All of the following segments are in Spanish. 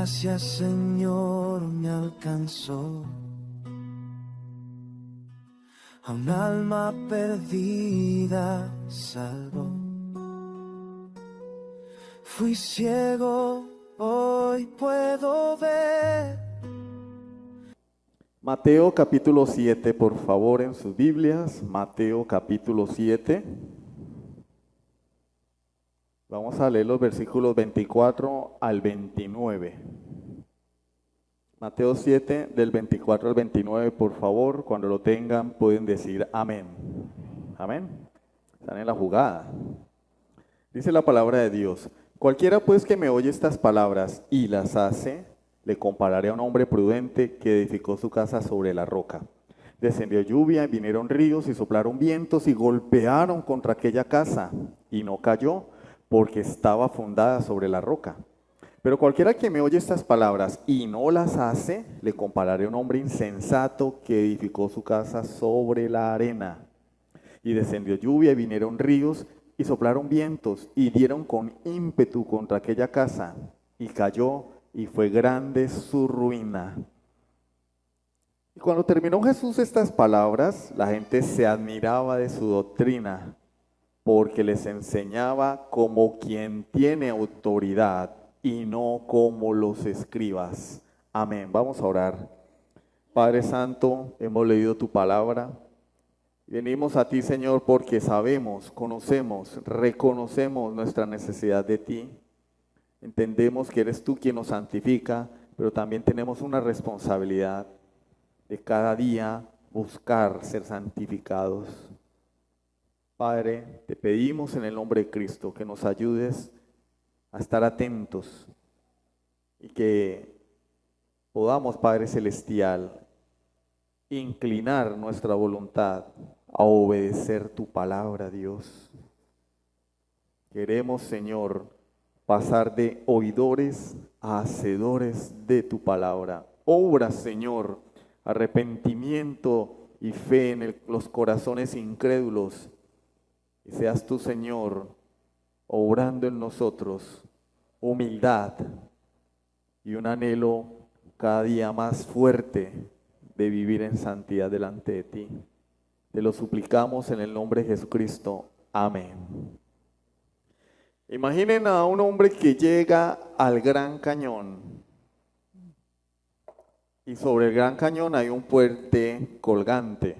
gracia, Señor, me alcanzó. A un alma perdida salvó. Fui ciego, hoy puedo ver. Mateo capítulo 7, por favor, en sus Biblias. Mateo capítulo 7. Vamos a leer los versículos 24 al 29. Mateo 7, del 24 al 29, por favor. Cuando lo tengan, pueden decir amén. Amén. Están en la jugada. Dice la palabra de Dios: cualquiera pues que me oye estas palabras y las hace, le compararé a un hombre prudente que edificó su casa sobre la roca. Descendió lluvia, vinieron ríos y soplaron vientos y golpearon contra aquella casa, y no cayó, porque estaba fundada sobre la roca. Pero cualquiera que me oye estas palabras y no las hace, le compararé a un hombre insensato que edificó su casa sobre la arena. Y descendió lluvia, y vinieron ríos y soplaron vientos, y dieron con ímpetu contra aquella casa, y cayó, y fue grande su ruina. Y cuando terminó Jesús estas palabras, la gente se admiraba de su doctrina, porque les enseñaba como quien tiene autoridad y no como los escribas. Amén. Vamos a orar. Padre Santo, hemos leído tu palabra. Venimos a ti, Señor, porque sabemos, conocemos, reconocemos nuestra necesidad de ti. Entendemos que eres tú quien nos santifica, pero también tenemos una responsabilidad de cada día buscar ser santificados. Padre, te pedimos en el nombre de Cristo que nos ayudes a estar atentos y que podamos, Padre Celestial, inclinar nuestra voluntad a obedecer tu palabra, Dios. Queremos, Señor, pasar de oidores a hacedores de tu palabra. Obra, Señor, arrepentimiento y fe en los corazones incrédulos. Y seas tú, Señor, obrando en nosotros humildad y un anhelo cada día más fuerte de vivir en santidad delante de ti. Te lo suplicamos en el nombre de Jesucristo. Amén. Imaginen a un hombre que llega al Gran Cañón y sobre el Gran Cañón hay un puente colgante,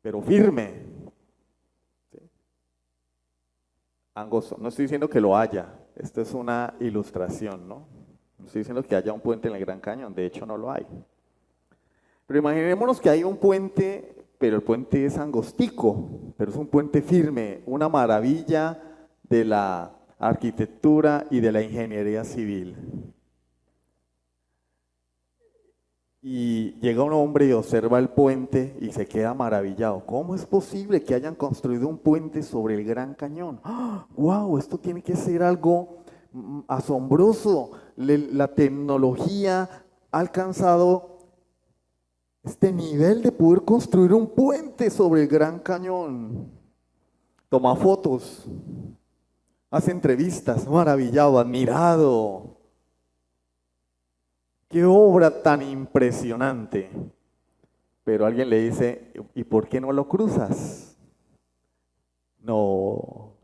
pero firme. Angosto. No estoy diciendo que lo haya, esto es una ilustración, ¿no? No estoy diciendo que haya un puente en el Gran Cañón, de hecho no lo hay. Pero imaginémonos que hay un puente, pero el puente es angostico, pero es un puente firme, una maravilla de la arquitectura y de la ingeniería civil. Y llega un hombre y observa el puente y se queda maravillado. ¿Cómo es posible que hayan construido un puente sobre el Gran Cañón? ¡Ah! ¡Wow! Esto tiene que ser algo asombroso. La tecnología ha alcanzado este nivel de poder construir un puente sobre el Gran Cañón. Toma fotos, hace entrevistas, maravillado, admirado. ¡Qué obra tan impresionante! Pero alguien le dice, ¿y por qué no lo cruzas? No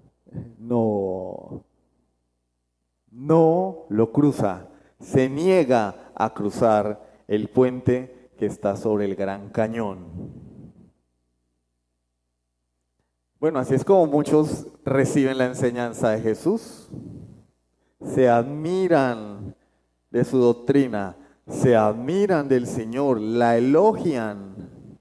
lo cruza. Se niega a cruzar el puente que está sobre el Gran Cañón. Bueno, así es como muchos reciben la enseñanza de Jesús. Se admiran de su doctrina, se admiran del Señor, la elogian.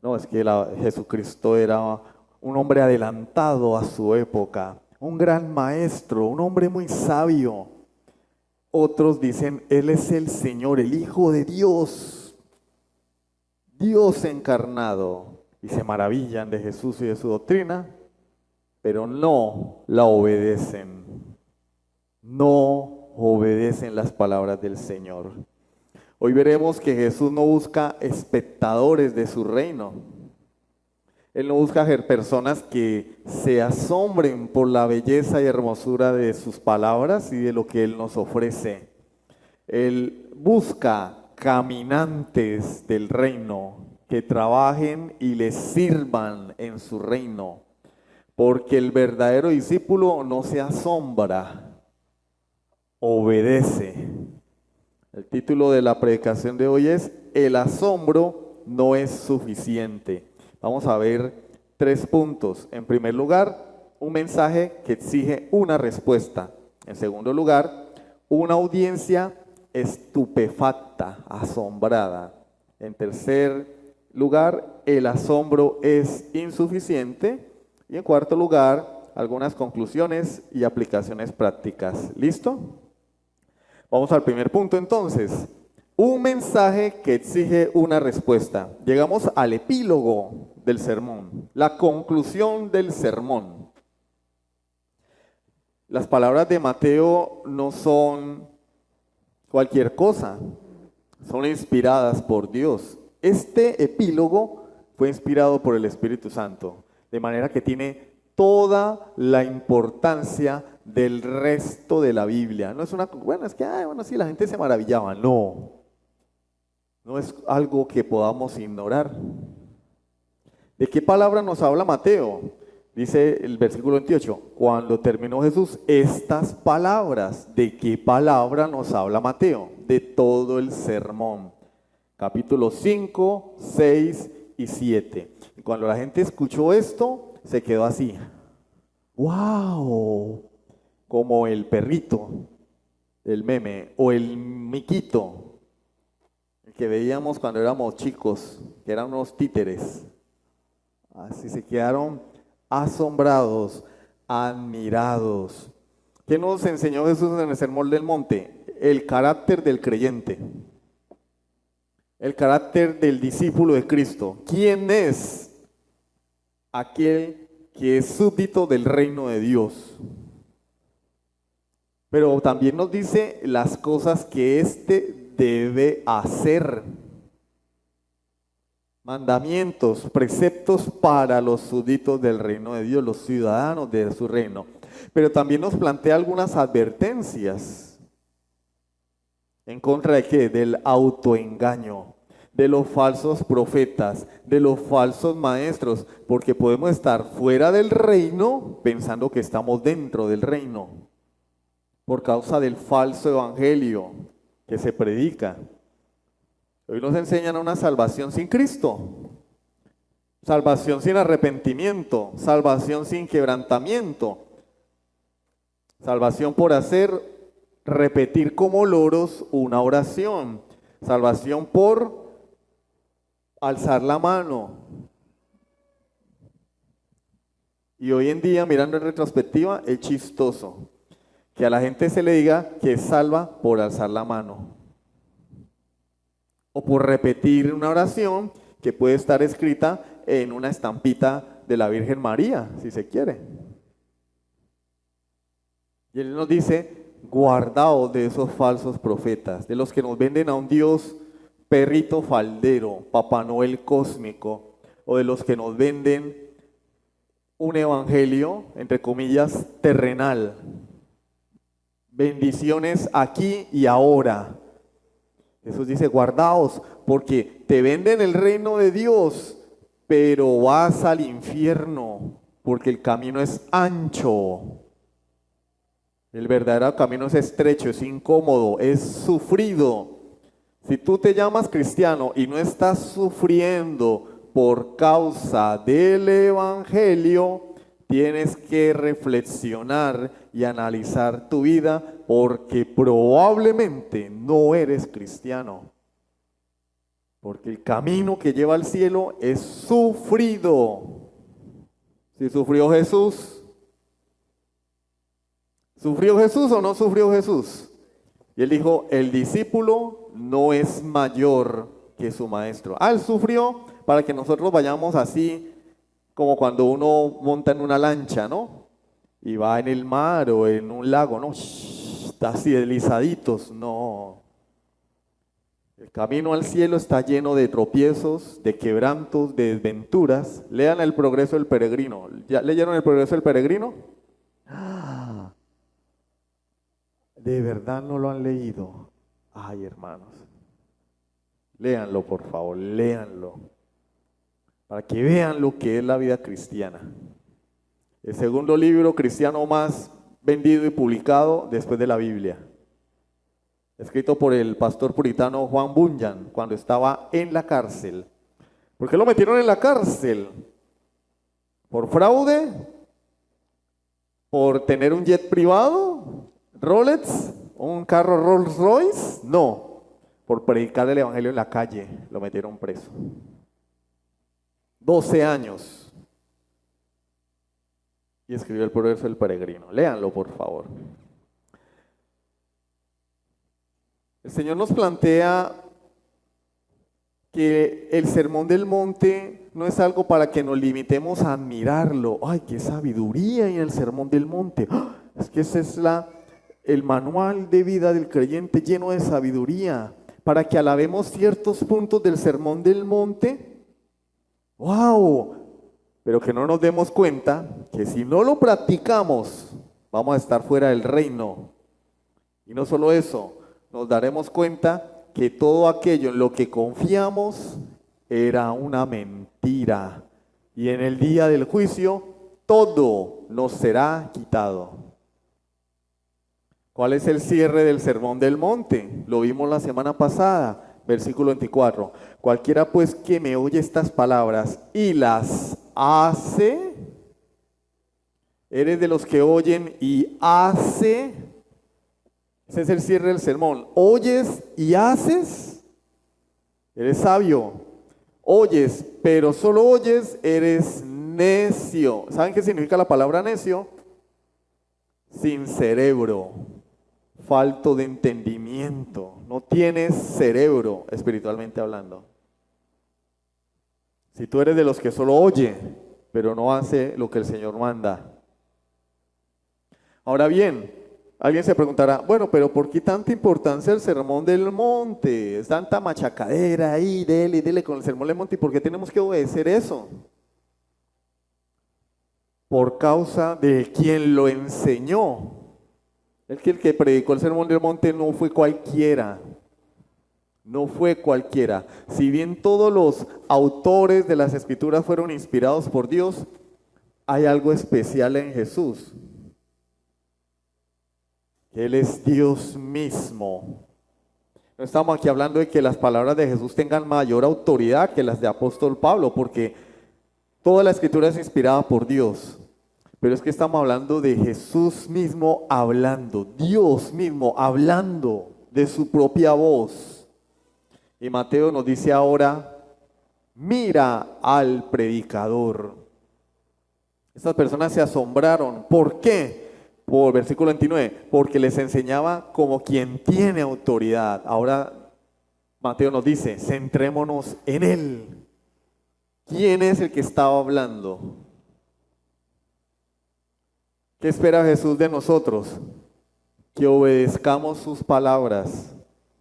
No, es que Jesucristo era un hombre adelantado a su época, un gran maestro, un hombre muy sabio. Otros dicen, Él es el Señor, el Hijo de Dios, Dios encarnado. Y se maravillan de Jesús y de su doctrina, pero no la obedecen. No obedecen las palabras del Señor. Hoy veremos que Jesús no busca espectadores de su reino. Él no busca personas que se asombren por la belleza y hermosura de sus palabras y de lo que Él nos ofrece. Él busca caminantes del reino que trabajen y le sirvan en su reino, porque el verdadero discípulo no se asombra, obedece. El título de la predicación de hoy es El asombro no es suficiente. Vamos a ver 3 puntos. En primer lugar, un mensaje que exige una respuesta. En segundo lugar, una audiencia estupefacta, asombrada. En tercer lugar, el asombro es insuficiente. Y en cuarto lugar, algunas conclusiones y aplicaciones prácticas. ¿Listo? Vamos al primer punto entonces. Un mensaje que exige una respuesta. Llegamos al epílogo del sermón, la conclusión del sermón. Las palabras de Mateo no son cualquier cosa, son inspiradas por Dios. Este epílogo fue inspirado por el Espíritu Santo, de manera que tiene toda la importancia del resto de la Biblia. No es una, bueno, es que, sí, la gente se maravillaba. No, no es algo que podamos ignorar. ¿De qué palabra nos habla Mateo? Dice el versículo 28, cuando terminó Jesús estas palabras. ¿De qué palabra nos habla Mateo? De todo el sermón. Capítulos 5, 6 y 7. Y cuando la gente escuchó esto, se quedó así. ¡Wow! Como el perrito, el meme, o el miquito, el que veíamos cuando éramos chicos, que eran unos títeres. Así se quedaron asombrados, admirados. ¿Qué nos enseñó Jesús en el Sermón del Monte? El carácter del creyente, el carácter del discípulo de Cristo. ¿Quién es aquel que es súbdito del reino de Dios? Pero también nos dice las cosas que éste debe hacer. Mandamientos, preceptos para los súbditos del reino de Dios, los ciudadanos de su reino. Pero también nos plantea algunas advertencias. ¿En contra de qué? Del autoengaño, de los falsos profetas, de los falsos maestros, porque podemos estar fuera del reino pensando que estamos dentro del reino, por causa del falso evangelio que se predica. Hoy nos enseñan una salvación sin Cristo, salvación sin arrepentimiento, salvación sin quebrantamiento, salvación por repetir como loros una oración, salvación por alzar la mano. Y hoy en día, mirando en retrospectiva, es chistoso que a la gente se le diga que es salva por alzar la mano o por repetir una oración que puede estar escrita en una estampita de la Virgen María, si se quiere. Y Él nos dice, guardaos de esos falsos profetas, de los que nos venden a un Dios perrito faldero, Papá Noel cósmico, o de los que nos venden un evangelio, entre comillas, terrenal. Bendiciones aquí y ahora. Jesús dice, guardaos, porque te venden el reino de Dios, pero vas al infierno, porque el camino es ancho. El verdadero camino es estrecho, es incómodo, es sufrido. Si tú te llamas cristiano y no estás sufriendo por causa del evangelio, tienes que reflexionar y analizar tu vida, porque probablemente no eres cristiano. Porque el camino que lleva al cielo es sufrido. Si sufrió Jesús, ¿sufrió Jesús o no sufrió Jesús? Y Él dijo, el discípulo no es mayor que su maestro. Él sufrió para que nosotros vayamos así, como cuando uno monta en una lancha, ¿no? Y va en el mar o en un lago, ¿no? Así deslizaditos, no. El camino al cielo está lleno de tropiezos, de quebrantos, de desventuras. Lean El Progreso del Peregrino. ¿Ya leyeron El Progreso del Peregrino? ¿De verdad no lo han leído? Ay, hermanos, léanlo por favor, léanlo, para que vean lo que es la vida cristiana. El segundo libro cristiano más vendido y publicado después de la Biblia, escrito por el pastor puritano Juan Bunyan cuando estaba en la cárcel. ¿Por qué lo metieron en la cárcel? ¿Por fraude? ¿Por tener un jet privado? ¿Rolex? ¿Un carro Rolls Royce? No, por predicar el evangelio en la calle lo metieron preso. 12 años. Y escribió el Progreso del Peregrino. Léanlo, por favor. El Señor nos plantea que el Sermón del Monte no es algo para que nos limitemos a admirarlo. ¡Ay, qué sabiduría hay en el Sermón del Monte! ¡Ah! Es que ese es el manual de vida del creyente lleno de sabiduría, para que alabemos ciertos puntos del Sermón del Monte. ¡Wow! Pero que no nos demos cuenta que si no lo practicamos, vamos a estar fuera del reino. Y no solo eso, nos daremos cuenta que todo aquello en lo que confiamos era una mentira. Y en el día del juicio, todo nos será quitado. ¿Cuál es el cierre del Sermón del Monte? Lo vimos la semana pasada, versículo 24. Cualquiera pues que me oye estas palabras y las hace, eres de los que oyen y hace. Ese es el cierre del sermón. ¿Oyes y haces? Eres sabio. Oyes, pero solo oyes, eres necio. ¿Saben qué significa la palabra necio? Sin cerebro, falto de entendimiento. No tienes cerebro, espiritualmente hablando. Si tú eres de los que solo oye, pero no hace lo que el Señor manda. Ahora bien, alguien se preguntará, bueno, pero ¿por qué tanta importancia el Sermón del Monte? Es tanta machacadera ahí, dele con el Sermón del Monte, ¿y por qué tenemos que obedecer eso? Por causa de quien lo enseñó. El que predicó el Sermón del Monte no fue cualquiera. No fue cualquiera. Si bien todos los autores de las Escrituras fueron inspirados por Dios, hay algo especial en Jesús. Él es Dios mismo. No estamos aquí hablando de que las palabras de Jesús tengan mayor autoridad que las de apóstol Pablo, porque toda la Escritura es inspirada por Dios. Pero es que estamos hablando de Jesús mismo hablando, Dios mismo hablando de su propia voz. Y Mateo nos dice ahora, mira al predicador. Estas personas se asombraron. ¿Por qué? Por versículo 29, porque les enseñaba como quien tiene autoridad. Ahora Mateo nos dice, centrémonos en él. ¿Quién es el que estaba hablando? ¿Qué espera Jesús de nosotros? Que obedezcamos sus palabras.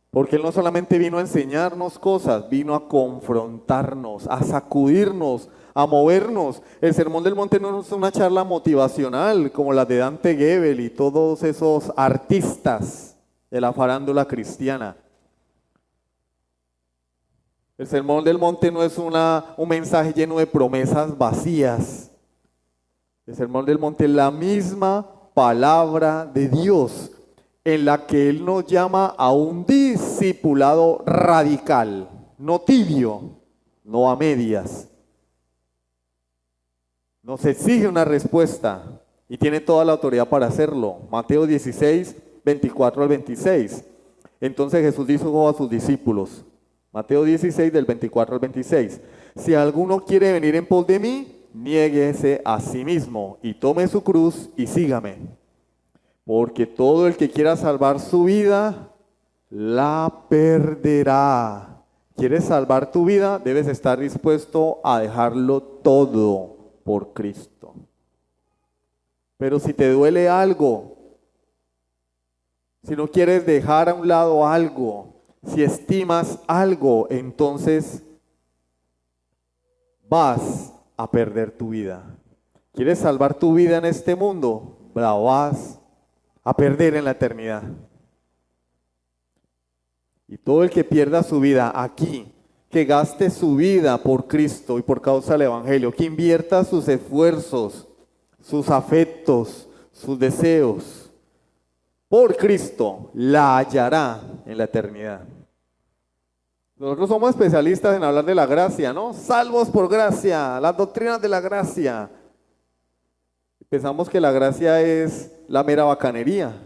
Porque Él no solamente vino a enseñarnos cosas, vino a confrontarnos, a sacudirnos, a movernos. El Sermón del Monte no es una charla motivacional como la de Dante Gebel y todos esos artistas de la farándula cristiana. El Sermón del Monte no es un mensaje lleno de promesas vacías. El Sermón del Monte es la misma palabra de Dios, en la que Él nos llama a un discipulado radical, no tibio, no a medias. Nos exige una respuesta y tiene toda la autoridad para hacerlo. Mateo 16, 24 al 26. Entonces Jesús dijo a sus discípulos, Mateo 16 del 24 al 26, si alguno quiere venir en pos de mí, niéguese a sí mismo y tome su cruz y sígame. Porque todo el que quiera salvar su vida, la perderá. ¿Quieres salvar tu vida? Debes estar dispuesto a dejarlo todo por Cristo. Pero si te duele algo, si no quieres dejar a un lado algo, si estimas algo, entonces vas a perder tu vida. ¿Quieres salvar tu vida en este mundo? La vas a perder en la eternidad. Y todo el que pierda su vida aquí, que gaste su vida por Cristo y por causa del Evangelio, que invierta sus esfuerzos, sus afectos, sus deseos por Cristo, la hallará en la eternidad. Nosotros somos especialistas en hablar de la gracia, ¿no? Salvos por gracia, las doctrinas de la gracia. Pensamos que la gracia es la mera bacanería.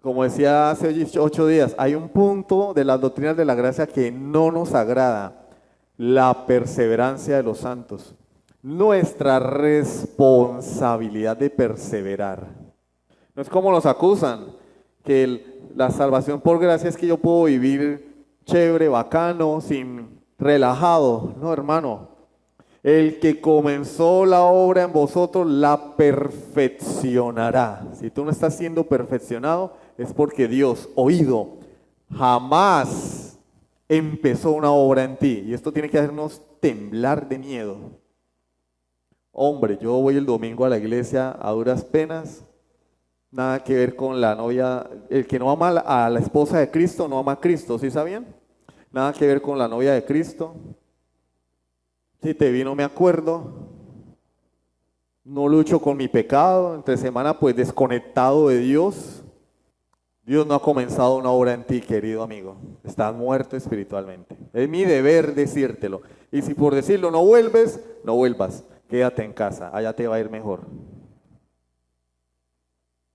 Como decía hace 8 días, hay un punto de las doctrinas de la gracia que no nos agrada: la perseverancia de los santos. Nuestra responsabilidad de perseverar. No es como nos acusan, que la salvación por gracia es que yo puedo vivir chévere, bacano, relajado. No, hermano. El que comenzó la obra en vosotros la perfeccionará. Si tú no estás siendo perfeccionado, es porque Dios, oído, jamás empezó una obra en ti. Y esto tiene que hacernos temblar de miedo. Hombre, yo voy el domingo a la iglesia a duras penas. Nada que ver con la novia. El que no ama a la esposa de Cristo no ama a Cristo, ¿sí sabían? Nada que ver con la novia de Cristo. Si te vi no me acuerdo. No lucho con mi pecado. Entre semana pues desconectado de Dios. Dios no ha comenzado una obra en ti, querido amigo. Estás muerto espiritualmente. Es mi deber decírtelo. Y si por decirlo no vuelves, no vuelvas. Quédate en casa, allá te va a ir mejor.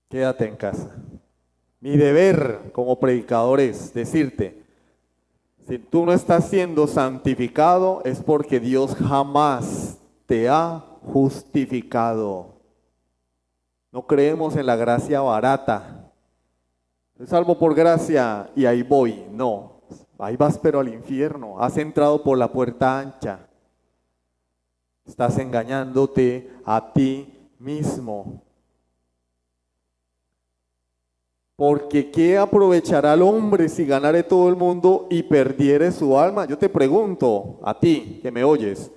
Quédate en casa. Mi deber como predicador es decirte: si tú no estás siendo santificado, es porque Dios jamás te ha justificado. No creemos en la gracia barata. Soy salvo por gracia y ahí voy. No, ahí vas pero al infierno. Has entrado por la puerta ancha. Estás engañándote a ti mismo. Porque ¿qué aprovechará el hombre si ganare todo el mundo y perdiere su alma? Yo te pregunto, a ti que me oyes,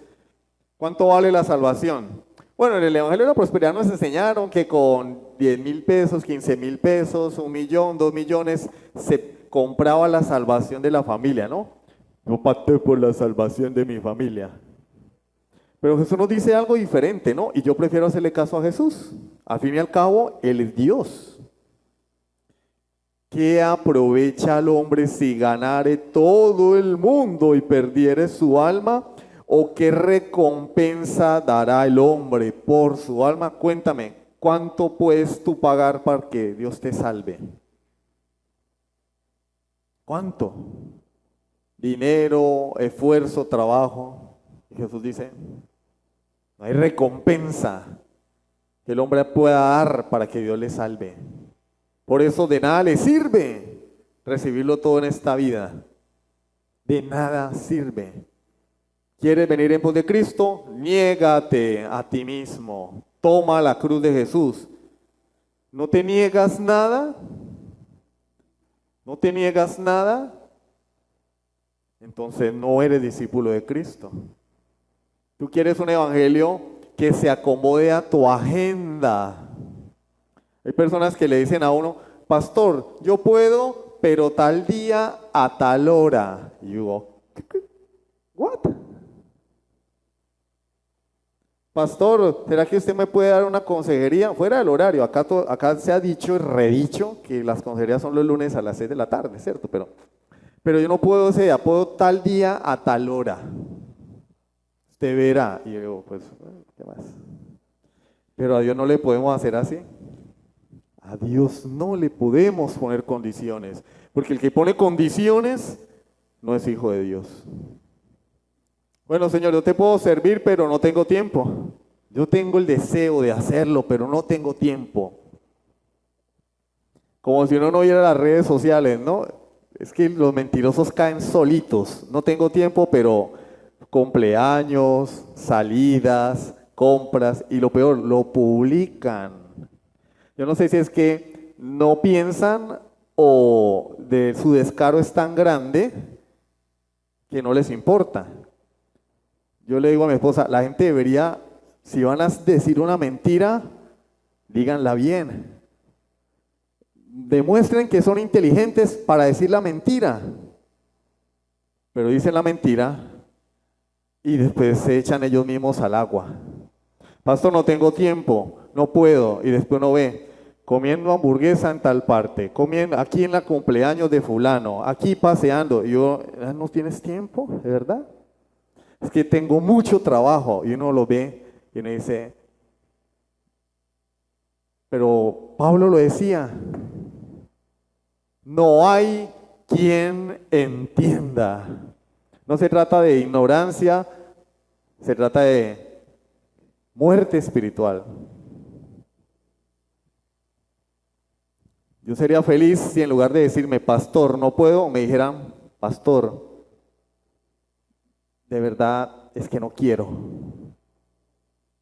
¿cuánto vale la salvación? Bueno, en el Evangelio de la Prosperidad nos enseñaron que con 10,000 pesos, 15,000 pesos, 1,000,000, 2,000,000, se compraba la salvación de la familia, ¿no? Yo pagué por la salvación de mi familia. Pero Jesús nos dice algo diferente, ¿no? Y yo prefiero hacerle caso a Jesús. Al fin y al cabo, Él es Dios. ¿Qué aprovecha al hombre si ganare todo el mundo y perdiere su alma? ¿O qué recompensa dará el hombre por su alma? Cuéntame, ¿cuánto puedes tú pagar para que Dios te salve? ¿Cuánto? Dinero, esfuerzo, trabajo. Y Jesús dice: no hay recompensa que el hombre pueda dar para que Dios le salve. Por eso de nada le sirve recibirlo todo en esta vida. De nada sirve. ¿Quieres venir en pos de Cristo? Niégate a ti mismo. Toma la cruz de Jesús. ¿No te niegas nada? ¿No te niegas nada? Entonces no eres discípulo de Cristo. Tú quieres un evangelio que se acomode a tu agenda. Hay personas que le dicen a uno: pastor, yo puedo, pero tal día a tal hora. Y yo digo: ¿what? Pastor, ¿será que usted me puede dar una consejería fuera del horario? Acá se ha dicho y redicho que las consejerías son los lunes a las 6 de la tarde, ¿cierto? Pero yo no puedo, puedo tal día a tal hora. Usted verá. Y yo digo: pues, ¿qué más? Pero a Dios no le podemos hacer así. A Dios no le podemos poner condiciones, porque el que pone condiciones no es hijo de Dios. Bueno, Señor, yo te puedo servir, pero no tengo tiempo. Yo tengo el deseo de hacerlo, pero no tengo tiempo. Como si uno no viera las redes sociales, ¿no? Es que los mentirosos caen solitos. No tengo tiempo, pero cumpleaños, salidas, compras, y lo peor, lo publican. Yo no sé si es que no piensan o su descaro es tan grande que no les importa. Yo le digo a mi esposa: la gente debería, si van a decir una mentira, díganla bien. demuestren que son inteligentes para decir la mentira. Pero dicen la mentira y después se echan ellos mismos al agua. Pastor, no tengo tiempo, no puedo. Y después uno ve comiendo hamburguesa en tal parte, comiendo aquí en la cumpleaños de fulano, aquí paseando. Y yo, ¿no tienes tiempo? ¿De verdad? Es que tengo mucho trabajo. Y uno lo ve y uno dice, pero Pablo lo decía, no hay quien entienda. No se trata de ignorancia, se trata de muerte espiritual. Yo sería feliz si en lugar de decirme, pastor, no puedo, me dijeran, pastor, de verdad es que no quiero.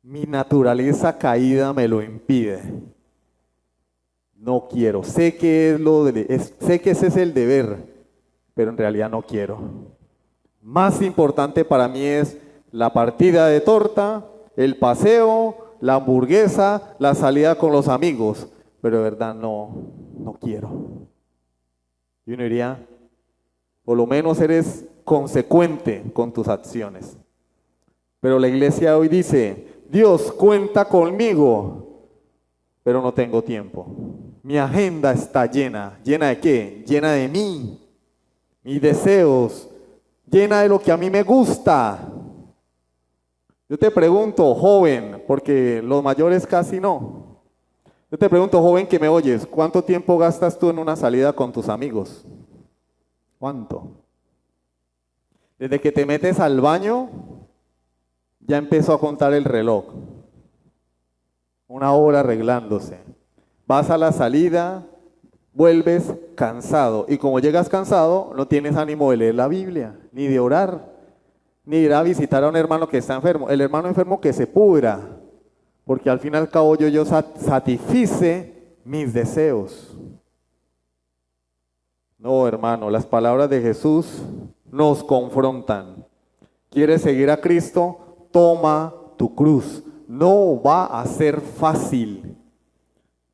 Mi naturaleza caída me lo impide. No quiero. Sé que sé que ese es el deber, pero en realidad no quiero. Más importante para mí es la partida de torta, el paseo, la hamburguesa, la salida con los amigos, pero de verdad no quiero. Y uno diría, por lo menos eres consecuente con tus acciones. Pero la iglesia hoy dice, Dios cuenta conmigo, pero no tengo tiempo. Mi agenda está llena. ¿Llena de qué? Llena de mí, mis deseos, llena de lo que a mí me gusta. Yo te pregunto, joven, porque los mayores casi no. Yo te pregunto, joven que me oyes, ¿cuánto tiempo gastas tú en una salida con tus amigos? ¿Cuánto? Desde que te metes al baño, ya empezó a contar el reloj. 1 hora arreglándose. Vas a la salida, vuelves cansado. Y como llegas cansado, no tienes ánimo de leer la Biblia, ni de orar, ni ir a visitar a un hermano que está enfermo. El hermano enfermo que se pudra, porque al fin y al cabo yo satisfice mis deseos. No, hermano, las palabras de Jesús nos confrontan. ¿Quieres seguir a Cristo? Toma tu cruz. No va a ser fácil,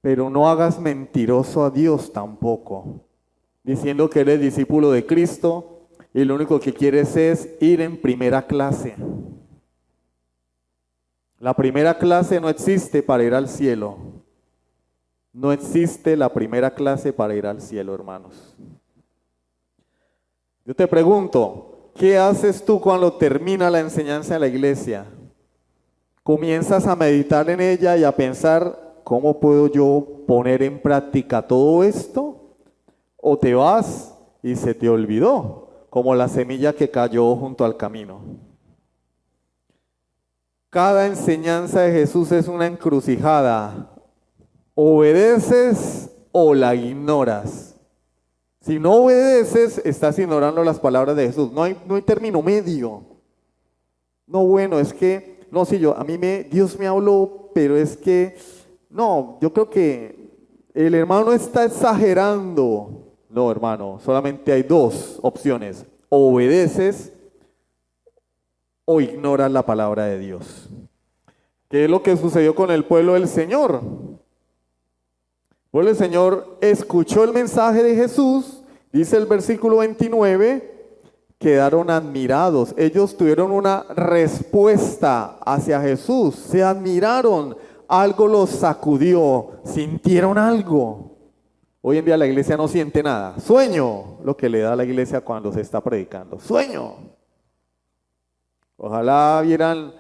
pero no hagas mentiroso a Dios tampoco, diciendo que eres discípulo de Cristo y lo único que quieres es ir en primera clase. La primera clase no existe para ir al cielo. No existe la primera clase para ir al cielo, hermanos. Yo te pregunto, ¿qué haces tú cuando termina la enseñanza de la iglesia? ¿Comienzas a meditar en ella y a pensar, ¿cómo puedo yo poner en práctica todo esto? ¿O te vas y se te olvidó, como la semilla que cayó junto al camino? Cada enseñanza de Jesús es una encrucijada. ¿Obedeces o la ignoras? Si no obedeces, estás ignorando las palabras de Jesús. No hay término medio. No, bueno, es que, no, sí, Dios me habló, pero es que, no, yo creo que el hermano está exagerando. No, hermano, solamente hay 2 opciones. O obedeces o ignoras la palabra de Dios. ¿Qué es lo que sucedió con el pueblo del Señor? El pueblo del Señor escuchó el mensaje de Jesús, dice el versículo 29, quedaron admirados. Ellos tuvieron una respuesta hacia Jesús, se admiraron, algo los sacudió, sintieron algo. Hoy en día la iglesia no siente nada. Sueño, lo que le da a la iglesia cuando se está predicando. Sueño. Ojalá vieran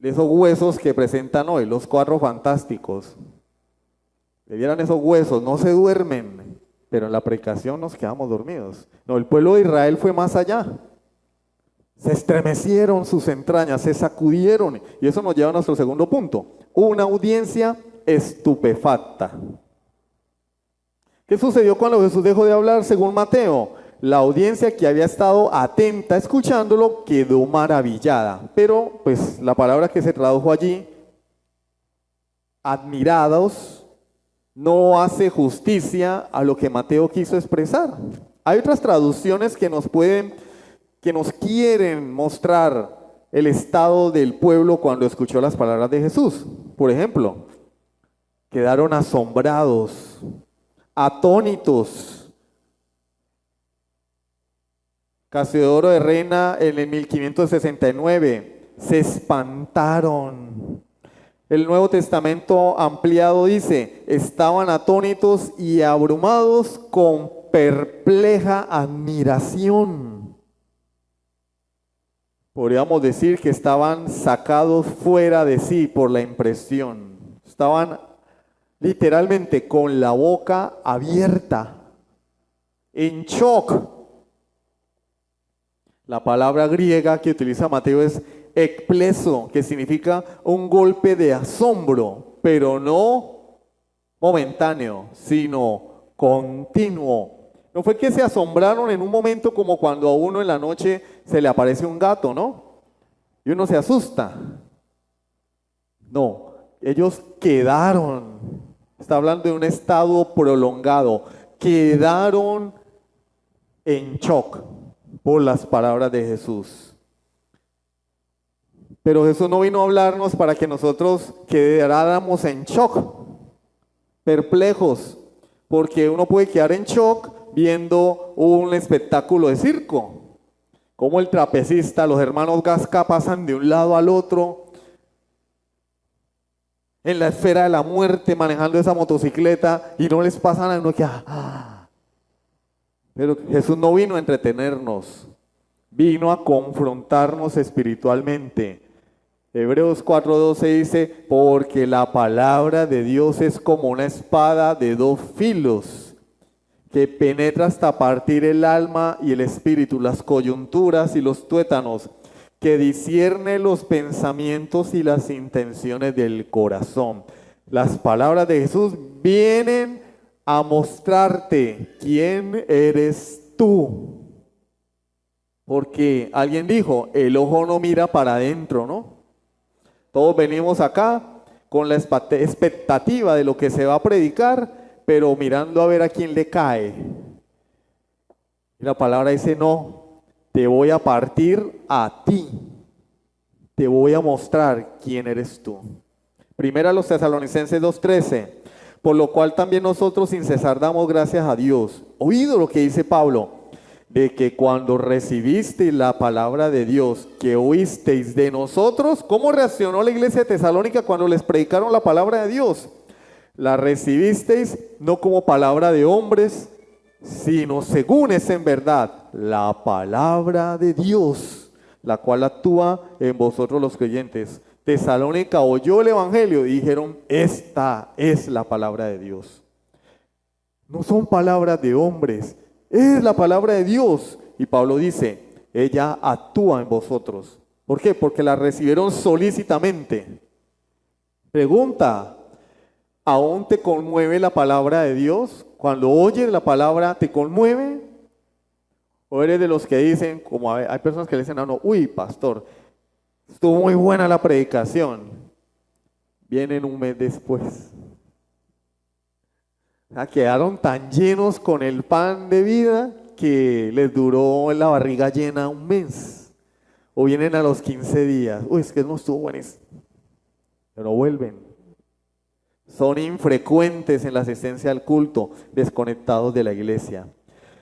esos huesos que presentan hoy, los 4 fantásticos. Que vieran esos huesos, no se duermen, pero en la predicación nos quedamos dormidos. No, el pueblo de Israel fue más allá. Se estremecieron sus entrañas, se sacudieron. Y eso nos lleva a nuestro segundo punto. Una audiencia estupefacta. ¿Qué sucedió cuando Jesús dejó de hablar según Mateo? La audiencia que había estado atenta escuchándolo quedó maravillada. Pero pues la palabra que se tradujo allí, admirados, no hace justicia a lo que Mateo quiso expresar. Hay otras traducciones que nos quieren mostrar el estado del pueblo cuando escuchó las palabras de Jesús. Por ejemplo, quedaron asombrados, atónitos. Casiodoro de Reina en el 1569, se espantaron. El Nuevo Testamento ampliado dice, estaban atónitos y abrumados con perpleja admiración. Podríamos decir que estaban sacados fuera de sí por la impresión. Estaban literalmente con la boca abierta, en shock. La palabra griega que utiliza Mateo es ekpleso, que significa un golpe de asombro, pero no momentáneo, sino continuo. No fue que se asombraron en un momento como cuando a uno en la noche se le aparece un gato, ¿no? Y uno se asusta. No, ellos quedaron. Está hablando de un estado prolongado. Quedaron en shock por las palabras de Jesús. Pero Jesús no vino a hablarnos para que nosotros quedáramos en shock, perplejos, porque uno puede quedar en shock viendo un espectáculo de circo, como el trapecista, los hermanos Gasca pasan de un lado al otro, en la esfera de la muerte, manejando esa motocicleta, y no les pasa nada, uno queda, Pero Jesús no vino a entretenernos, vino a confrontarnos espiritualmente. Hebreos 4:12 dice, porque la palabra de Dios es como una espada de dos filos, que penetra hasta partir el alma y el espíritu, las coyunturas y los tuétanos, que discierne los pensamientos y las intenciones del corazón. Las palabras de Jesús vienen a mostrarte quién eres tú. Porque alguien dijo, el ojo no mira para adentro, ¿no? Todos venimos acá con la expectativa de lo que se va a predicar, pero mirando a ver a quién le cae. Y la palabra dice, no, te voy a partir a ti. Te voy a mostrar quién eres tú. Primera a los Tesalonicenses 2:13. Por lo cual también nosotros sin cesar damos gracias a Dios. Oído lo que dice Pablo, de que cuando recibisteis la palabra de Dios, que oísteis de nosotros, ¿cómo reaccionó la iglesia de Tesalónica cuando les predicaron la palabra de Dios? La recibisteis no como palabra de hombres, sino según es en verdad la palabra de Dios, la cual actúa en vosotros los creyentes. Tesalónica oyó el evangelio y dijeron, esta es la palabra de Dios. No son palabras de hombres, es la palabra de Dios. Y Pablo dice, ella actúa en vosotros. ¿Por qué? Porque la recibieron solícitamente. Pregunta, ¿aún te conmueve la palabra de Dios? Cuando oyes la palabra, ¿te conmueve? ¿O eres de los que dicen, como hay personas que le dicen a uno, uy, pastor, estuvo muy buena la predicación? Vienen un mes después. Quedaron tan llenos con el pan de vida que les duró la barriga llena un mes. O vienen a los 15 días. Uy, es que no estuvo buenísimo. Pero vuelven. Son infrecuentes en la asistencia al culto, desconectados de la iglesia.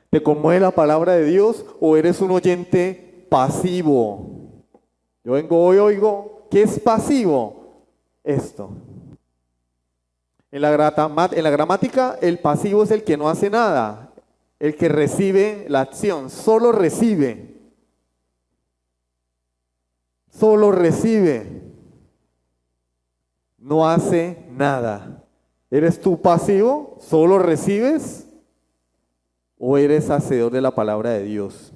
¿Te conmueve la palabra de Dios o eres un oyente pasivo? Yo vengo hoy, oigo, ¿qué es pasivo? Esto. En la gramática, el pasivo es el que no hace nada, el que recibe la acción, solo recibe. Solo recibe. No hace nada. ¿Eres tú pasivo? ¿Solo recibes? ¿O eres hacedor de la palabra de Dios?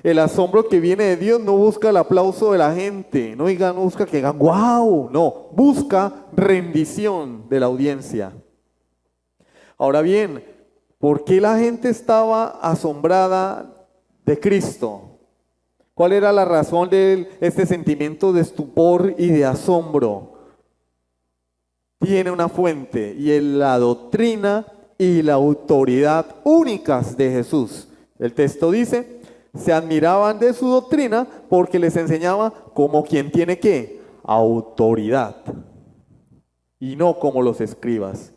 El asombro que viene de Dios no busca el aplauso de la gente, no busca que digan wow, no, busca rendición de la audiencia. Ahora bien, ¿por qué la gente estaba asombrada de Cristo? ¿Cuál era la razón de este sentimiento de estupor y de asombro? Tiene una fuente y es la doctrina y la autoridad únicas de Jesús. El texto dice, se admiraban de su doctrina porque les enseñaba como quien tiene ¿qué? Autoridad. y no como los escribas.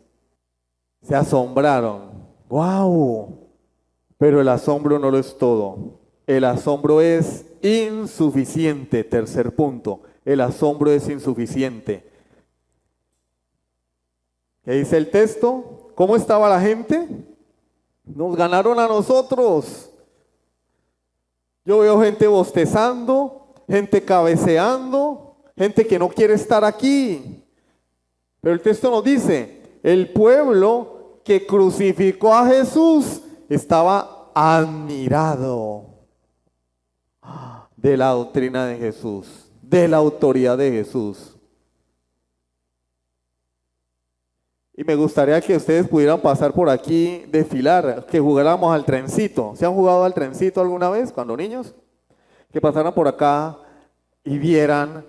Se asombraron. ¡Wow! Pero el asombro no lo es todo. El asombro es insuficiente. Tercer punto. El asombro es insuficiente. ¿Qué dice el texto? ¿Cómo estaba la gente? Nos ganaron a nosotros. Yo veo gente bostezando, gente cabeceando, gente que no quiere estar aquí. Pero el texto nos dice, el pueblo que crucificó a Jesús estaba admirado de la doctrina de Jesús, de la autoridad de Jesús. Y me gustaría que ustedes pudieran pasar por aquí, desfilar, que jugáramos al trencito. ¿Se han jugado al trencito alguna vez cuando niños? Que pasaran por acá y vieran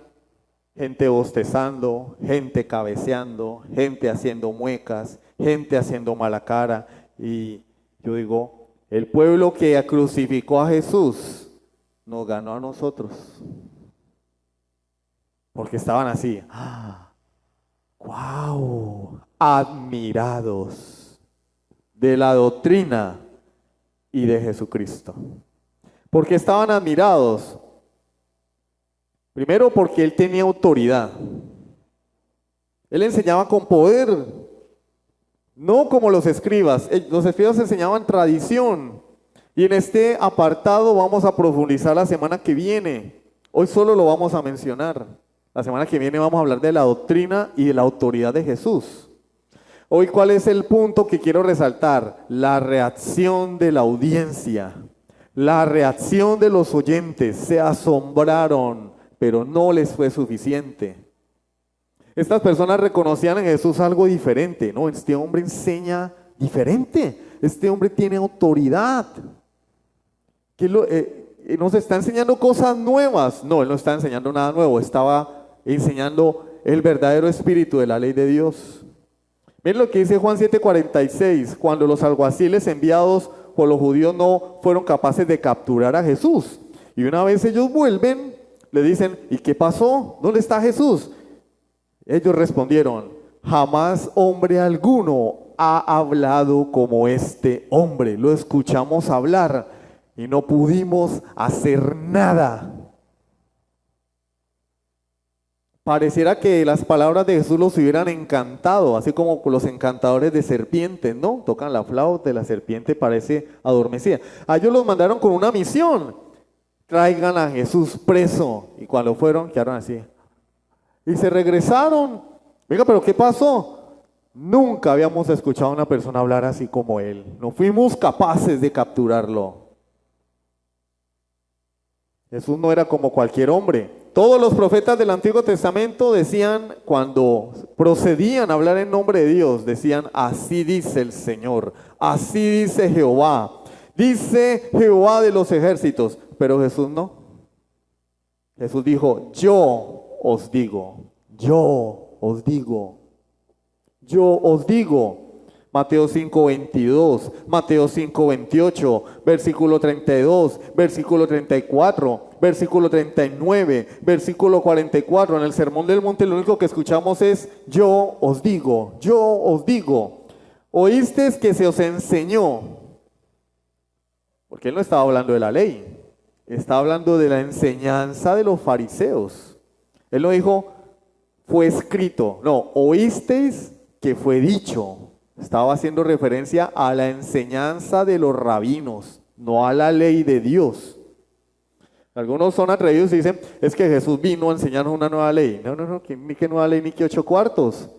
gente bostezando, gente cabeceando, gente haciendo muecas, gente haciendo mala cara. Y yo digo, el pueblo que crucificó a Jesús nos ganó a nosotros. Porque estaban así. ¡Wow! Admirados de la doctrina y de Jesucristo. ¿Por qué estaban admirados? Primero porque él tenía autoridad. Él enseñaba con poder, no como los escribas. Los escribas enseñaban tradición. Y en este apartado vamos a profundizar la semana que viene. Hoy solo lo vamos a mencionar. La semana que viene vamos a hablar de la doctrina y de la autoridad de Jesús. Hoy, ¿cuál es el punto que quiero resaltar? La reacción de la audiencia, la reacción de los oyentes. Se asombraron, pero no les fue suficiente. Estas personas reconocían en Jesús algo diferente. No, este hombre enseña diferente. Este hombre tiene autoridad. Nos está enseñando cosas nuevas. No, él no está enseñando nada nuevo. Estaba enseñando el verdadero espíritu de la ley de Dios. Miren lo que dice Juan 7:46, cuando los alguaciles enviados por los judíos no fueron capaces de capturar a Jesús. Y una vez ellos vuelven, le dicen, ¿y qué pasó? ¿Dónde está Jesús? Ellos respondieron, jamás hombre alguno ha hablado como este hombre. Lo escuchamos hablar y no pudimos hacer nada. Pareciera que las palabras de Jesús los hubieran encantado, así como los encantadores de serpientes, ¿no? Tocan la flauta y la serpiente parece adormecida. A ellos los mandaron con una misión. Traigan a Jesús preso. Y cuando fueron, quedaron así. Y se regresaron. Venga, ¿pero qué pasó? Nunca habíamos escuchado a una persona hablar así como él. No fuimos capaces de capturarlo. Jesús no era como cualquier hombre. Todos los profetas del Antiguo Testamento decían, cuando procedían a hablar en nombre de Dios, decían, así dice el Señor, así dice Jehová, dice Jehová de los ejércitos. Pero Jesús no. Jesús dijo, yo os digo, yo os digo, yo os digo. Mateo 5:22, Mateo 5:28, versículo 32, versículo 34, versículo 39, versículo 44. En el Sermón del Monte lo único que escuchamos es, yo os digo, yo os digo. Oísteis que se os enseñó. Porque él no estaba hablando de la ley, estaba hablando de la enseñanza de los fariseos. Él no dijo, fue escrito, no, oísteis que fue dicho. Estaba haciendo referencia a la enseñanza de los rabinos, no a la ley de Dios. Algunos son atrevidos y dicen, es que Jesús vino a enseñarnos una nueva ley. No, ni que nueva ley, ni que 8 cuartos.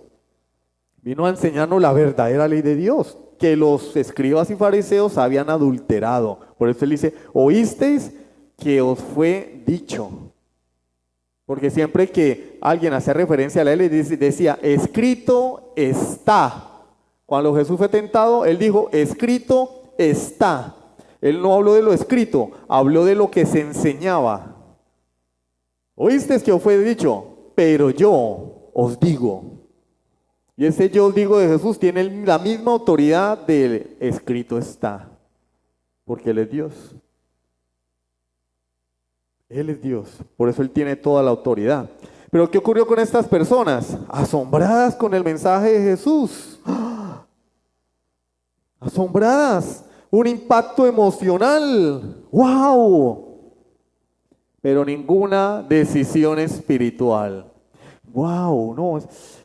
Vino a enseñarnos la verdadera ley de Dios, que los escribas y fariseos habían adulterado. Por eso él dice, oísteis que os fue dicho. Porque siempre que alguien hacía referencia a la ley, decía, escrito está. Cuando Jesús fue tentado, él dijo, escrito está. Él no habló de lo escrito, habló de lo que se enseñaba. Oíste que os fue dicho, pero yo os digo. Y ese yo os digo de Jesús tiene la misma autoridad del escrito está. Porque Él es Dios. Él es Dios, por eso Él tiene toda la autoridad. Pero ¿qué ocurrió con estas personas? Asombradas con el mensaje de Jesús. Asombradas. Un impacto emocional. ¡Wow! Pero ninguna decisión espiritual. ¡Wow! No,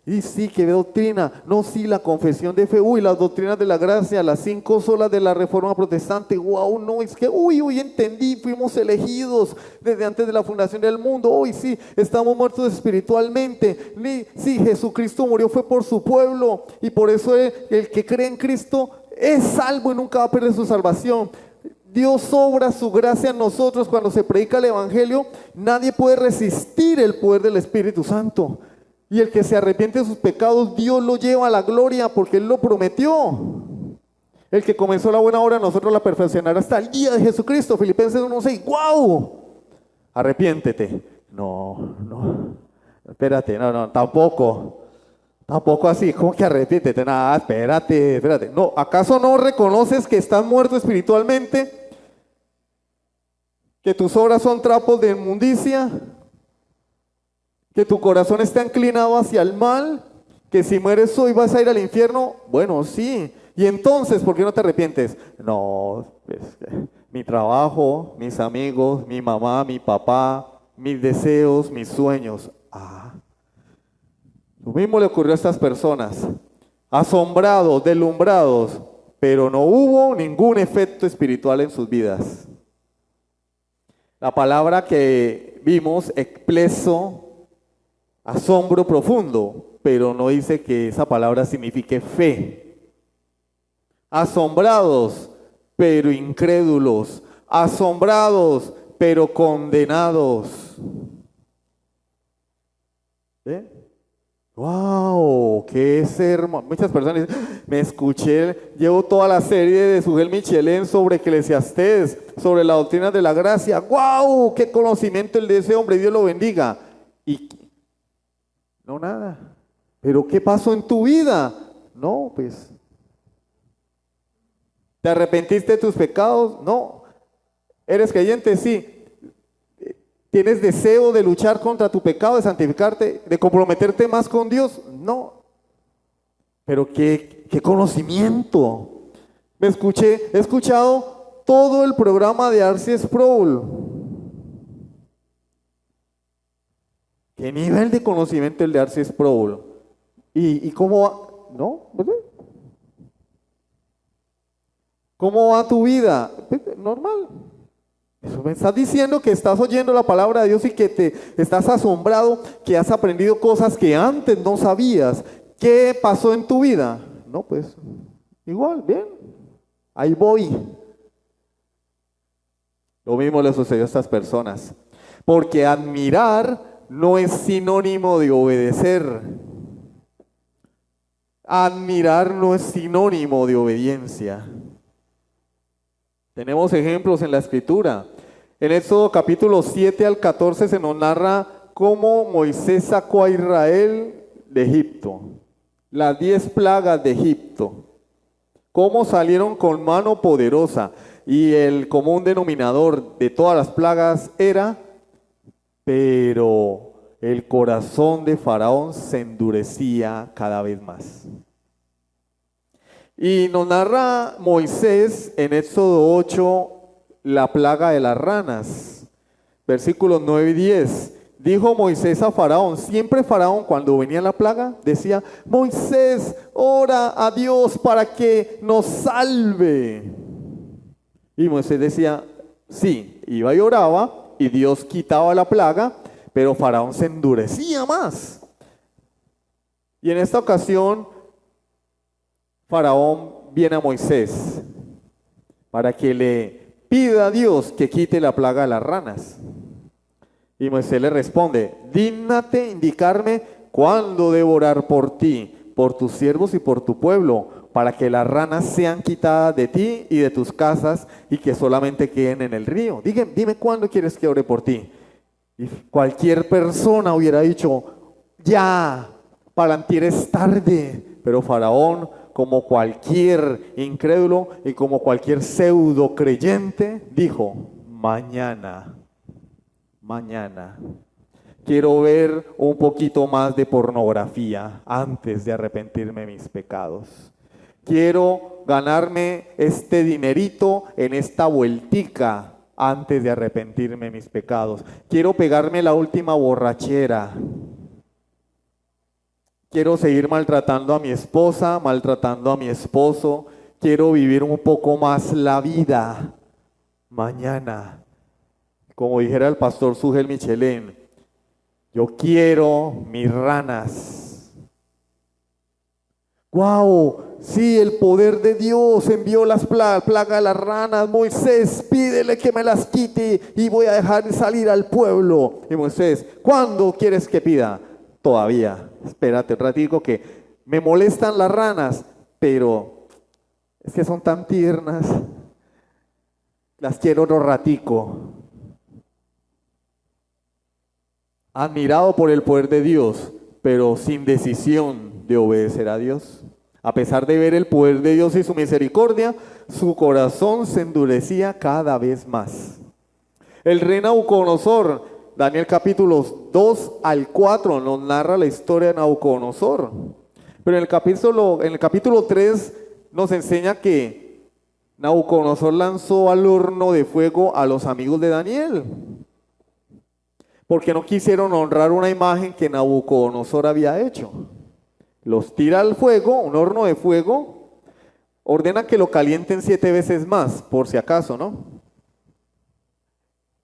y sí, qué doctrina. No, sí, la confesión de fe. Uy, las doctrinas de la gracia, las 5 solas de la Reforma Protestante. ¡Wow! No, es que, uy, entendí. Fuimos elegidos desde antes de la fundación del mundo. Uy, sí, estamos muertos espiritualmente. Sí, Jesucristo murió, fue por su pueblo. Y por eso el que cree en Cristo es salvo y nunca va a perder su salvación. Dios obra su gracia en nosotros cuando se predica el Evangelio. Nadie puede resistir el poder del Espíritu Santo. Y el que se arrepiente de sus pecados, Dios lo lleva a la gloria porque Él lo prometió. El que comenzó la buena obra, nosotros la perfeccionará hasta el día de Jesucristo. Filipenses 1:6. ¡Wow! Arrepiéntete. No. Espérate, no, tampoco. Tampoco así, ¿cómo que arrepiéntete? Nada, espérate. No, ¿acaso no reconoces que estás muerto espiritualmente? ¿Que tus obras son trapos de inmundicia? ¿Que tu corazón está inclinado hacia el mal? ¿Que si mueres hoy vas a ir al infierno? Bueno, sí. ¿Y entonces por qué no te arrepientes? No, pues, mi trabajo, mis amigos, mi mamá, mi papá, mis deseos, mis sueños. Lo mismo le ocurrió a estas personas, asombrados, deslumbrados, pero no hubo ningún efecto espiritual en sus vidas. La palabra que vimos, expleso, asombro profundo, pero no dice que esa palabra signifique fe. Asombrados, pero incrédulos. Asombrados, pero condenados. ¿Ve? ¡Wow! ¡Qué hermoso! Muchas personas dicen, me escuché, llevo toda la serie de Sugel Michelén sobre Eclesiastés, sobre la doctrina de la gracia. ¡Wow! ¡Qué conocimiento el de ese hombre! Dios lo bendiga. Y no, nada. ¿Pero qué pasó en tu vida? No, pues. ¿Te arrepentiste de tus pecados? No. ¿Eres creyente? Sí. ¿Tienes deseo de luchar contra tu pecado, de santificarte, de comprometerte más con Dios? No. Pero qué conocimiento. He escuchado todo el programa de R.C. Sproul. ¿Qué nivel de conocimiento el de R.C. Sproul? ¿Y cómo va? ¿No? ¿Cómo va tu vida? Normal. Eso me estás diciendo que estás oyendo la palabra de Dios y que te estás asombrado, que has aprendido cosas que antes no sabías. ¿Qué pasó en tu vida? No, pues, igual, bien, ahí voy. Lo mismo le sucedió a estas personas. Porque admirar no es sinónimo de obedecer. Admirar no es sinónimo de obediencia. Tenemos ejemplos en la Escritura. En Éxodo capítulo 7 al 14 se nos narra cómo Moisés sacó a Israel de Egipto. Las 10 plagas de Egipto. Cómo salieron con mano poderosa. Y el común denominador de todas las plagas era, pero el corazón de Faraón se endurecía cada vez más. Y nos narra Moisés en Éxodo 8 la plaga de las ranas, versículos 9 y 10. Dijo Moisés a Faraón, siempre Faraón cuando venía la plaga decía, Moisés, ora a Dios para que nos salve. Y Moisés decía, sí, iba y oraba y Dios quitaba la plaga, pero Faraón se endurecía más. Y en esta ocasión Faraón viene a Moisés para que le pida a Dios que quite la plaga de las ranas. Y Moisés le responde, dígnate indicarme cuándo debo orar por ti, por tus siervos y por tu pueblo, para que las ranas sean quitadas de ti y de tus casas y que solamente queden en el río. Dime cuándo quieres que ore por ti. Y cualquier persona hubiera dicho, ya, palantir es tarde, pero Faraón, como cualquier incrédulo y como cualquier pseudo creyente, dijo, mañana. Quiero ver un poquito más de pornografía antes de arrepentirme de mis pecados. Quiero ganarme este dinerito en esta vueltica antes de arrepentirme de mis pecados. Quiero pegarme la última borrachera. Quiero seguir maltratando a mi esposa, maltratando a mi esposo. Quiero vivir un poco más la vida mañana. Como dijera el pastor Sugel Michelén, yo quiero mis ranas. ¡Guau! Sí, el poder de Dios envió las plagas de las ranas. Moisés, pídele que me las quite y voy a dejar salir al pueblo. Y Moisés, ¿cuándo quieres que pida? Todavía, espérate un ratico que me molestan las ranas, pero es que son tan tiernas. Las quiero otro ratico. Admirado por el poder de Dios, pero sin decisión de obedecer a Dios. A pesar de ver el poder de Dios y su misericordia, su corazón se endurecía cada vez más. El rey Nabucodonosor, Daniel capítulos 2 al 4 nos narra la historia de Nabucodonosor. Pero en el capítulo 3 nos enseña que Nabucodonosor lanzó al horno de fuego a los amigos de Daniel, porque no quisieron honrar una imagen que Nabucodonosor había hecho. Los tira al fuego, un horno de fuego, ordena que lo calienten 7 veces más, por si acaso, ¿no?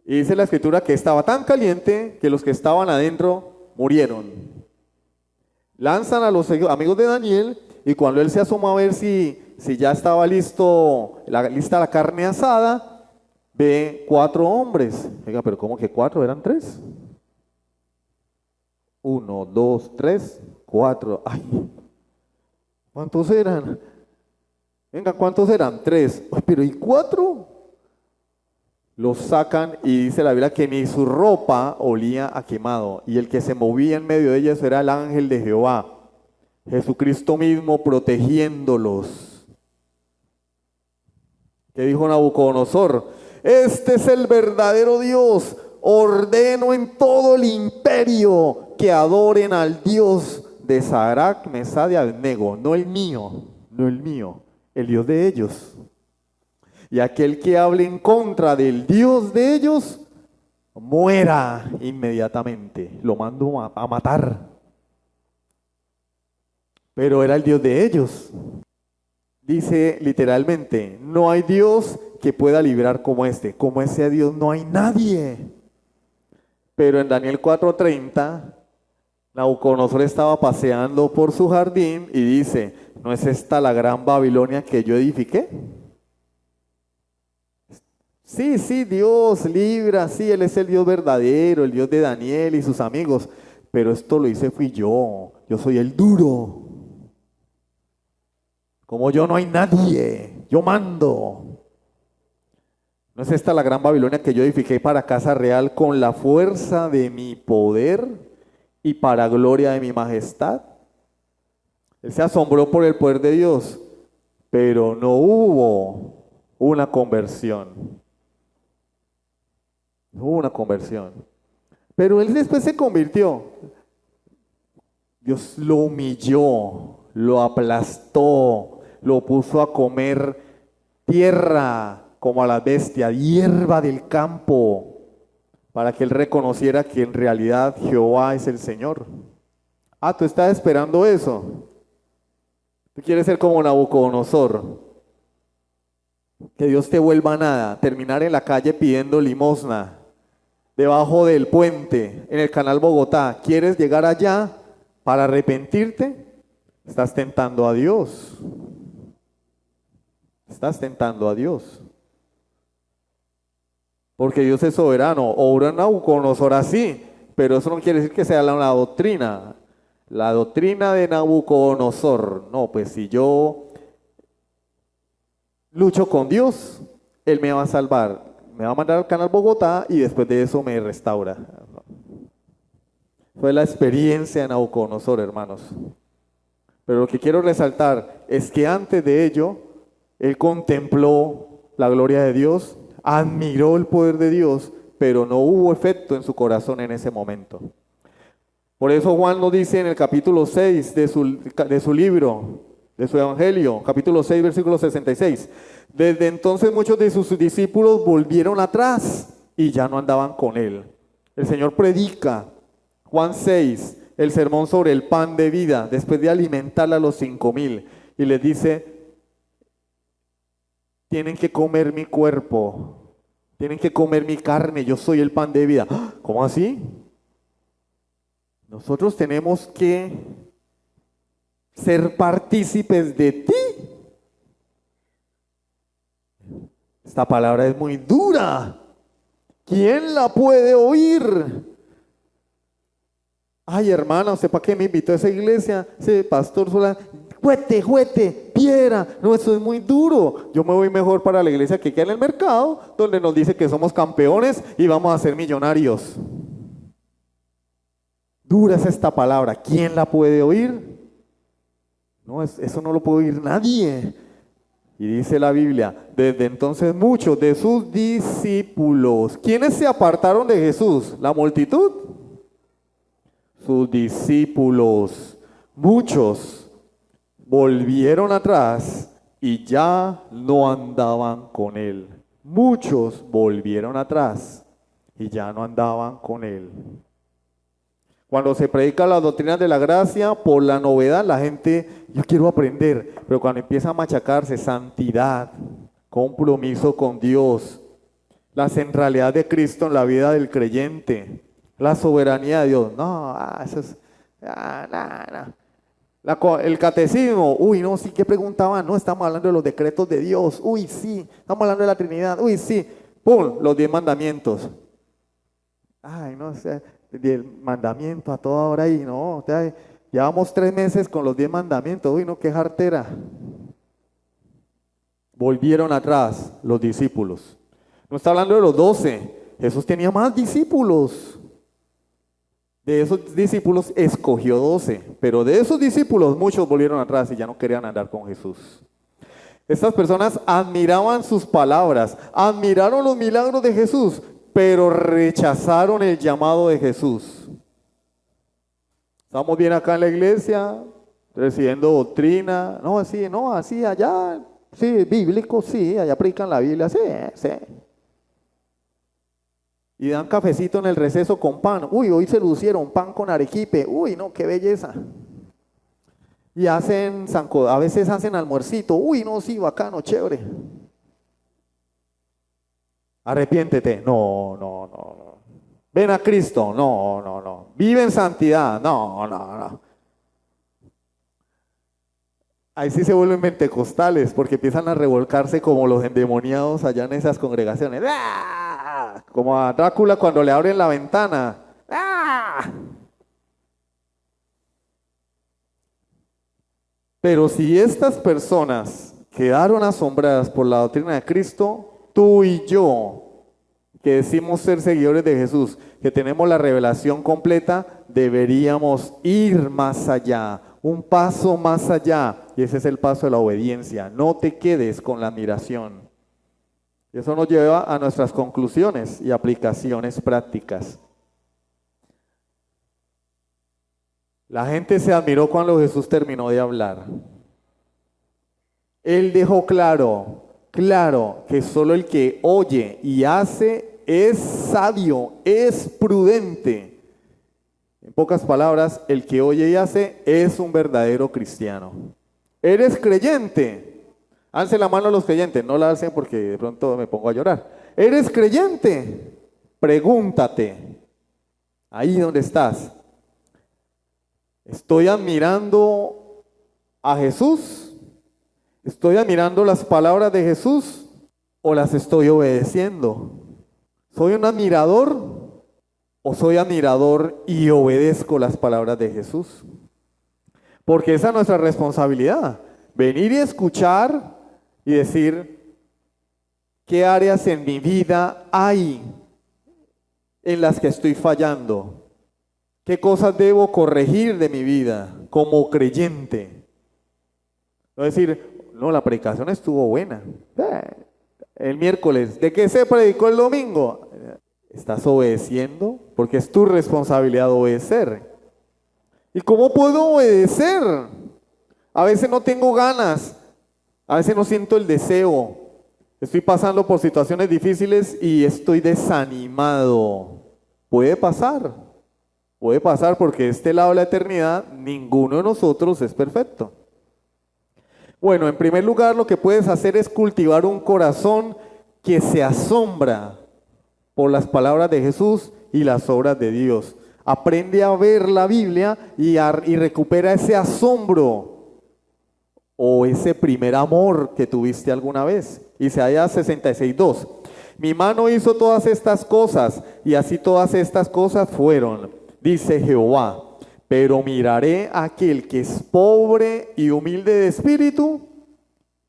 Y dice la escritura que estaba tan caliente que los que estaban adentro murieron. Lanzan a los amigos de Daniel y cuando él se asoma a ver si ya estaba lista la carne asada, ve 4 hombres. Oiga, pero ¿cómo que 4? ¿Eran 3? 1, 2, 3, 4. Ay, ¿cuántos eran? Venga, ¿cuántos eran? 3. Ay, pero ¿y 4? Los sacan y dice la Biblia que ni su ropa olía a quemado. Y el que se movía en medio de ellos era el ángel de Jehová, Jesucristo mismo protegiéndolos. ¿Qué dijo Nabucodonosor? Este es el verdadero Dios. Ordeno en todo el imperio que adoren al Dios de Sadrach, Mesach y Abednego, no el mío, el Dios de ellos. Y aquel que hable en contra del Dios de ellos, muera inmediatamente. Lo mando a matar. Pero era el Dios de ellos. Dice literalmente, no hay Dios que pueda librar como este. Como ese Dios no hay nadie. Pero en Daniel 4:30, Nabucodonosor estaba paseando por su jardín y dice, ¿no es esta la gran Babilonia que yo edifiqué? Sí, Dios libra, sí, Él es el Dios verdadero, el Dios de Daniel y sus amigos, pero esto lo hice fui yo soy el duro. Como yo no hay nadie, yo mando. ¿No es esta la gran Babilonia que yo edifiqué para casa real con la fuerza de mi poder y para gloria de mi majestad? Él se asombró por el poder de Dios, pero no hubo una conversión. No hubo una conversión. Pero él después se convirtió. Dios lo humilló, lo aplastó, lo puso a comer tierra como a la bestia, hierba del campo, para que él reconociera que en realidad Jehová es el Señor. Ah, tú estás esperando eso. Tú quieres ser como Nabucodonosor. Que Dios te vuelva nada, terminar en la calle pidiendo limosna, debajo del puente, en el canal Bogotá. ¿Quieres llegar allá para arrepentirte? Estás tentando a Dios. Estás tentando a Dios. Porque Dios es soberano. Obra Nabucodonosor así, pero eso no quiere decir que sea una doctrina. La doctrina de Nabucodonosor. No, pues si yo lucho con Dios, Él me va a salvar. Me va a mandar al canal Bogotá y después de eso me restaura. Fue la experiencia de Nabucodonosor, hermanos. Pero lo que quiero resaltar es que antes de ello, él contempló la gloria de Dios, admiró el poder de Dios, pero no hubo efecto en su corazón en ese momento. Por eso Juan nos dice en el capítulo 6 de su libro, de su evangelio, capítulo 6, versículo 66. Desde entonces muchos de sus discípulos volvieron atrás y ya no andaban con él. El Señor predica, Juan 6, el sermón sobre el pan de vida, después de alimentar a los 5,000, y les dice: tienen que comer mi cuerpo, tienen que comer mi carne, yo soy el pan de vida. ¿Cómo así? Nosotros tenemos que ser partícipes de ti. Esta palabra es muy dura. ¿Quién la puede oír? Ay, hermana, ¿usted para qué me invitó a esa iglesia? Ese pastor sola, juete, piedra. No, eso es muy duro. Yo me voy mejor para la iglesia que queda en el mercado, donde nos dice que somos campeones y vamos a ser millonarios. Dura es esta palabra. ¿Quién la puede oír? No, eso no lo puede oír nadie. Y dice la Biblia, desde entonces muchos de sus discípulos. ¿Quiénes se apartaron de Jesús? ¿La multitud? Sus discípulos. Muchos volvieron atrás y ya no andaban con él. Muchos volvieron atrás y ya no andaban con él. Cuando se predica las doctrinas de la gracia, por la novedad, la gente, yo quiero aprender, pero cuando empieza a machacarse, santidad, compromiso con Dios, la centralidad de Cristo en la vida del creyente, la soberanía de Dios, no, eso es, el catecismo, uy, no, sí, ¿qué preguntaban? No, estamos hablando de los decretos de Dios, uy, sí, estamos hablando de la Trinidad, uy, sí, pum, los 10 mandamientos. Ay, no sé, el mandamiento a toda hora ahí, no, llevamos 3 meses con los 10 mandamientos, uy, no, qué jartera. Volvieron atrás los discípulos. No está hablando de los 12, Jesús tenía más discípulos. De esos discípulos escogió 12, pero de esos discípulos muchos volvieron atrás y ya no querían andar con Jesús. Estas personas admiraban sus palabras, admiraron los milagros de Jesús, pero rechazaron el llamado de Jesús. Estamos bien acá en la iglesia, recibiendo doctrina, no, así, allá, sí, bíblico, sí, allá predican la Biblia, sí. Y dan cafecito en el receso con pan, uy, hoy se lucieron pan con arequipe, uy, no, qué belleza. Y a veces hacen almuercito, uy, no, sí, bacano, chévere. Arrepiéntete, no. Ven a Cristo, no. Vive en santidad, no. Ahí sí se vuelven pentecostales porque empiezan a revolcarse como los endemoniados allá en esas congregaciones. ¡Ah! Como a Drácula cuando le abren la ventana. ¡Ah! Pero si estas personas quedaron asombradas por la doctrina de Cristo, tú y yo, que decimos ser seguidores de Jesús, que tenemos la revelación completa, deberíamos ir más allá, un paso más allá, y ese es el paso de la obediencia. No te quedes con la admiración. Eso nos lleva a nuestras conclusiones y aplicaciones prácticas. La gente se admiró cuando Jesús terminó de hablar. Él dejó claro que solo el que oye y hace es sabio, es prudente. En pocas palabras, el que oye y hace es un verdadero cristiano. ¿Eres creyente? Alce la mano a los creyentes, no la alcen porque de pronto me pongo a llorar. ¿Eres creyente? Pregúntate, ahí donde estás, ¿estoy admirando a Jesús? ¿Estoy admirando las palabras de Jesús o las estoy obedeciendo? ¿Soy un admirador o soy admirador y obedezco las palabras de Jesús? Porque esa es nuestra responsabilidad, venir y escuchar y decir qué áreas en mi vida hay en las que estoy fallando, qué cosas debo corregir de mi vida como creyente. No decir, no, la predicación estuvo buena. El miércoles, ¿de qué se predicó el domingo? ¿Estás obedeciendo? Porque es tu responsabilidad obedecer. ¿Y cómo puedo obedecer? A veces no tengo ganas, a veces no siento el deseo. Estoy pasando por situaciones difíciles y estoy desanimado. Puede pasar porque de este lado de la eternidad ninguno de nosotros es perfecto. Bueno, en primer lugar lo que puedes hacer es cultivar un corazón que se asombra por las palabras de Jesús y las obras de Dios. Aprende a ver la Biblia y recupera ese asombro o ese primer amor que tuviste alguna vez. Isaías 66:2. Mi mano hizo todas estas cosas y así todas estas cosas fueron, dice Jehová. Pero miraré a aquel que es pobre y humilde de espíritu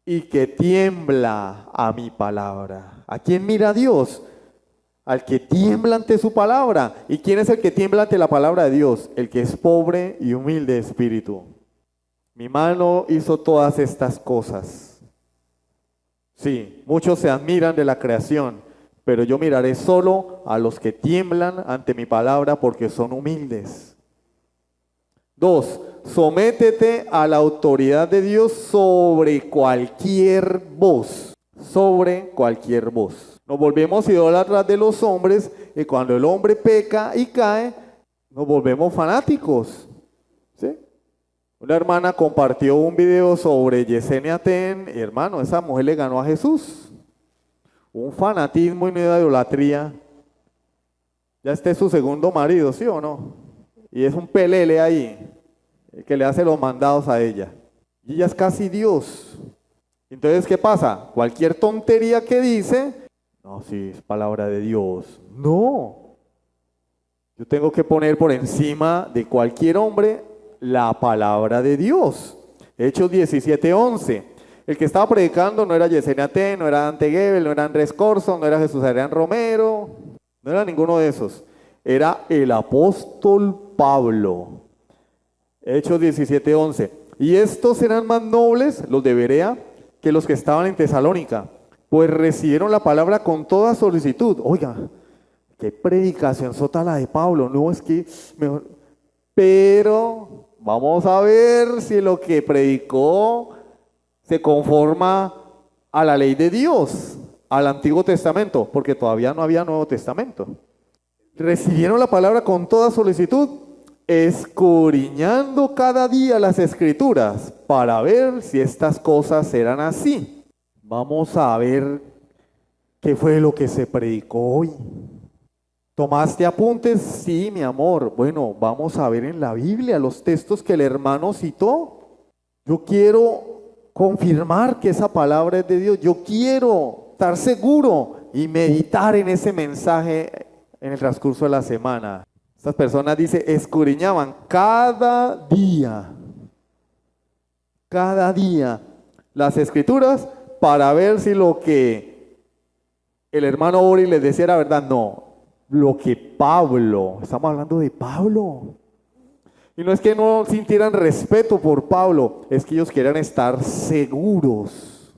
y que tiembla a mi palabra. ¿A quién mira Dios? Al que tiembla ante su palabra. ¿Y quién es el que tiembla ante la palabra de Dios? El que es pobre y humilde de espíritu. Mi mano hizo todas estas cosas. Sí, muchos se admiran de la creación, pero yo miraré solo a los que tiemblan ante mi palabra porque son humildes. 2. Sométete a la autoridad de Dios sobre cualquier voz. Sobre cualquier voz. Nos volvemos idólatras de los hombres y cuando el hombre peca y cae, nos volvemos fanáticos. ¿Sí? Una hermana compartió un video sobre Yesenia Ten, y hermano, esa mujer le ganó a Jesús. Un fanatismo y una idolatría. Ya este es su segundo marido, ¿sí o no? Y es un pelele ahí, que le hace los mandados a ella. Y ella es casi Dios. Entonces, ¿qué pasa? Cualquier tontería que dice, no, sí, es palabra de Dios. No. Yo tengo que poner por encima de cualquier hombre la palabra de Dios. Hechos 17:11. El que estaba predicando no era Yesenia Ten, no era Dante Gebel, no era Andrés Corson, no era Jesús Adrián Romero, no era ninguno de esos. Era el apóstol Pablo. Hechos 17:11. Y estos eran más nobles, los de Berea, que los que estaban en Tesalónica, pues recibieron la palabra con toda solicitud. Oiga, qué predicación sota la de Pablo. No, es que mejor. Pero vamos a ver si lo que predicó se conforma a la ley de Dios, al Antiguo Testamento, porque todavía no había Nuevo Testamento. Recibieron la palabra con toda solicitud, escudriñando cada día las Escrituras para ver si estas cosas eran así. Vamos a ver qué fue lo que se predicó hoy. ¿Tomaste apuntes? Sí, mi amor. Bueno, vamos a ver en la Biblia los textos que el hermano citó. Yo quiero confirmar que esa palabra es de Dios. Yo quiero estar seguro y meditar en ese mensaje en el transcurso de la semana. Estas personas, dice, escudriñaban cada día las Escrituras para ver si lo que el hermano Ori les decía era verdad. No, lo que Pablo, estamos hablando de Pablo. Y no es que no sintieran respeto por Pablo, es que ellos querían estar seguros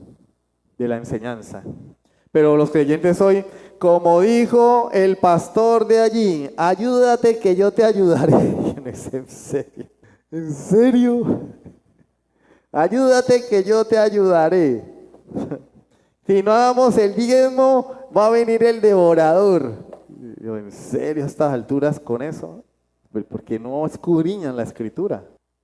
de la enseñanza. Pero los creyentes hoy, como dijo el pastor de allí, ayúdate que yo te ayudaré. ¿En serio? ¿En serio? Ayúdate que yo te ayudaré. Si no damos el diezmo, va a venir el devorador. Yo, ¿en serio a estas alturas con eso? ¿Por qué no escudriñan la Escritura?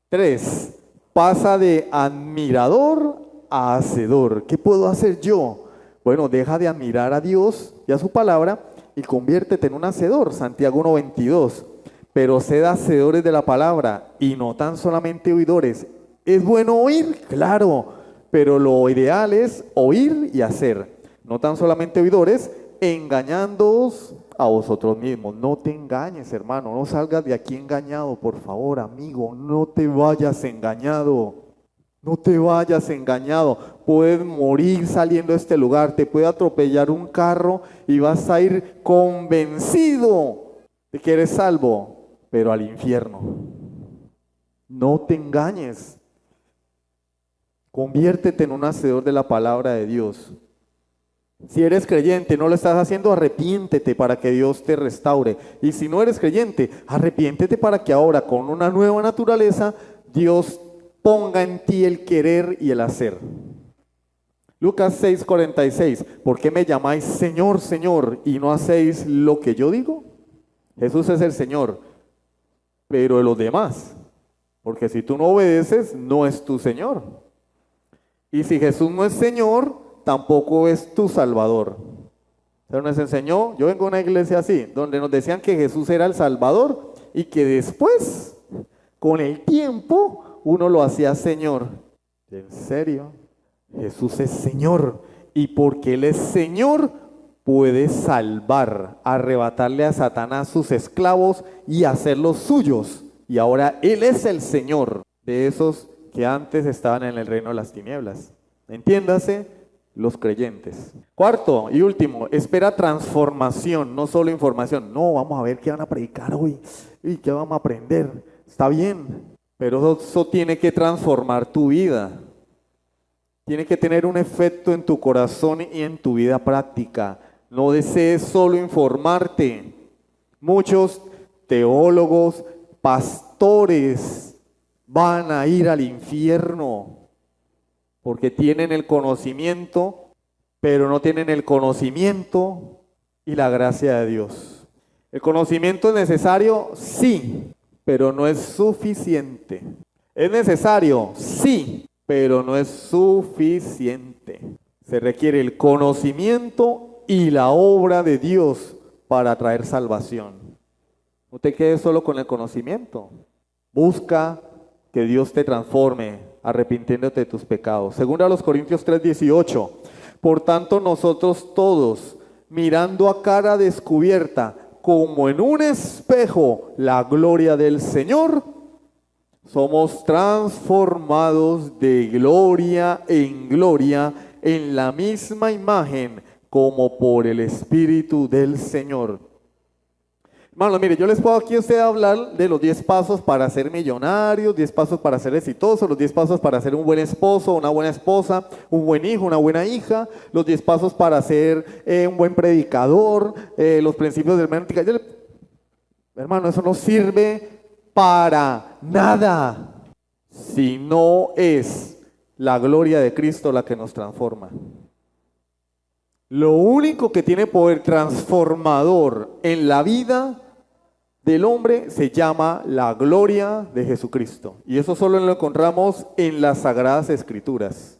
3. Pasa de admirador a hacedor. ¿Qué puedo hacer yo? Bueno, deja de admirar a Dios y a su palabra y conviértete en un hacedor. Santiago 1:22. Pero sed hacedores de la palabra y no tan solamente oidores. ¿Es bueno oír? Claro, pero lo ideal es oír y hacer. No tan solamente oidores, engañándoos a vosotros mismos. No te engañes, hermano, no salgas de aquí engañado, por favor, amigo, no te vayas engañado. No te vayas engañado. Puedes morir saliendo de este lugar, te puede atropellar un carro y vas a ir convencido de que eres salvo, pero al infierno. No te engañes. Conviértete en un hacedor de la palabra de Dios. Si eres creyente, no lo estás haciendo, arrepiéntete para que Dios te restaure. Y si no eres creyente, arrepiéntete para que ahora con una nueva naturaleza Dios ponga en ti el querer y el hacer. Lucas 6:46, ¿por qué me llamáis Señor, Señor, y no hacéis lo que yo digo? Jesús es el Señor, pero de los demás, porque si tú no obedeces, no es tu Señor. Y si Jesús no es Señor, tampoco es tu Salvador. Se nos enseñó, yo vengo a una iglesia así, donde nos decían que Jesús era el Salvador y que después, con el tiempo, uno lo hacía Señor. ¿En serio? Jesús es Señor, y porque Él es Señor, puede salvar, arrebatarle a Satanás sus esclavos y hacerlos suyos. Y ahora Él es el Señor de esos que antes estaban en el reino de las tinieblas. Entiéndase, los creyentes. Cuarto y último, espera transformación, no solo información. No, vamos a ver qué van a predicar hoy y qué vamos a aprender. Está bien, pero eso tiene que transformar tu vida. Tiene que tener un efecto en tu corazón y en tu vida práctica. No desees solo informarte. Muchos teólogos, pastores van a ir al infierno porque tienen el conocimiento, pero no tienen el conocimiento y la gracia de Dios. ¿El conocimiento es necesario? Sí, pero no es suficiente. ¿Es necesario? Sí, pero no es suficiente. Se requiere el conocimiento y la obra de Dios para traer salvación. No te quedes solo con el conocimiento. Busca que Dios te transforme, arrepintiéndote de tus pecados. Según a los Corintios 3:18, por tanto nosotros todos, mirando a cara descubierta, como en un espejo, la gloria del Señor, somos transformados de gloria en gloria en la misma imagen, como por el Espíritu del Señor. Hermanos, mire, yo les puedo aquí a usted hablar de los 10 pasos para ser millonarios, 10 pasos para ser exitosos, los 10 pasos para ser un buen esposo, una buena esposa, un buen hijo, una buena hija, los 10 pasos para ser un buen predicador, los principios de hermenéutica. Hermano, eso no sirve para nada si no es la gloria de Cristo la que nos transforma. Lo único que tiene poder transformador en la vida del hombre se llama la gloria de Jesucristo. Y eso solo lo encontramos en las Sagradas Escrituras.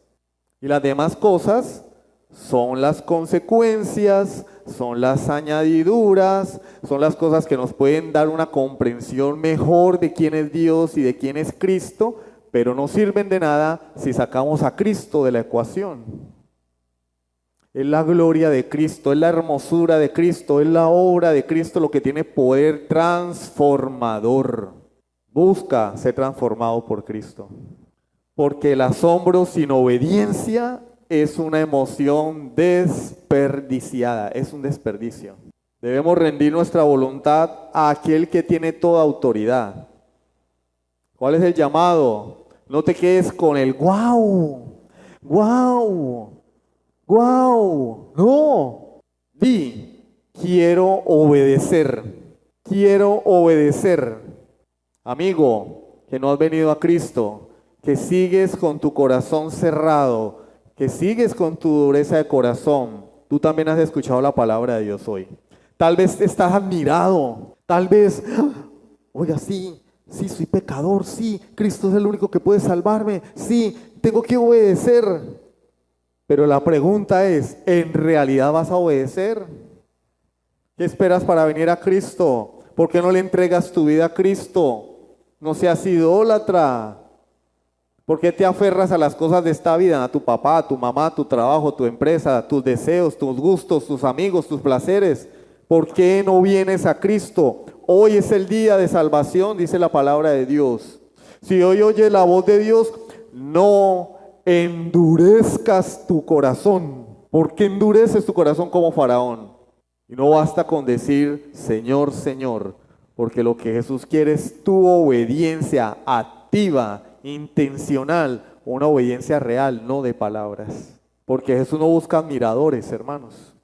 Y las demás cosas son las consecuencias, son las añadiduras, son las cosas que nos pueden dar una comprensión mejor de quién es Dios y de quién es Cristo, pero no sirven de nada si sacamos a Cristo de la ecuación. Es la gloria de Cristo, es la hermosura de Cristo, es la obra de Cristo lo que tiene poder transformador. Busca ser transformado por Cristo. Porque el asombro sin obediencia es una emoción desperdiciada, es un desperdicio. Debemos rendir nuestra voluntad a aquel que tiene toda autoridad. ¿Cuál es el llamado? No te quedes con el guau, guau. ¡Guau! No, di, quiero obedecer, quiero obedecer. Amigo, que no has venido a Cristo, que sigues con tu corazón cerrado, que sigues con tu dureza de corazón, tú también has escuchado la palabra de Dios hoy. Tal vez estás admirado, tal vez, oiga, sí, soy pecador, sí, Cristo es el único que puede salvarme, sí, tengo que obedecer. Pero la pregunta es, ¿en realidad vas a obedecer? ¿Qué esperas para venir a Cristo? ¿Por qué no le entregas tu vida a Cristo? No seas idólatra. ¿Por qué te aferras a las cosas de esta vida? A tu papá, a tu mamá, a tu trabajo, a tu empresa, a tus deseos, tus gustos, tus amigos, tus placeres. ¿Por qué no vienes a Cristo? Hoy es el día de salvación, dice la palabra de Dios. Si hoy oyes la voz de Dios, no endurezcas tu corazón. ¿Por qué endureces tu corazón como Faraón? Y no basta con decir Señor, Señor, porque lo que Jesús quiere es tu obediencia activa, intencional, una obediencia real, no de palabras. Porque Jesús no busca admiradores, hermanos.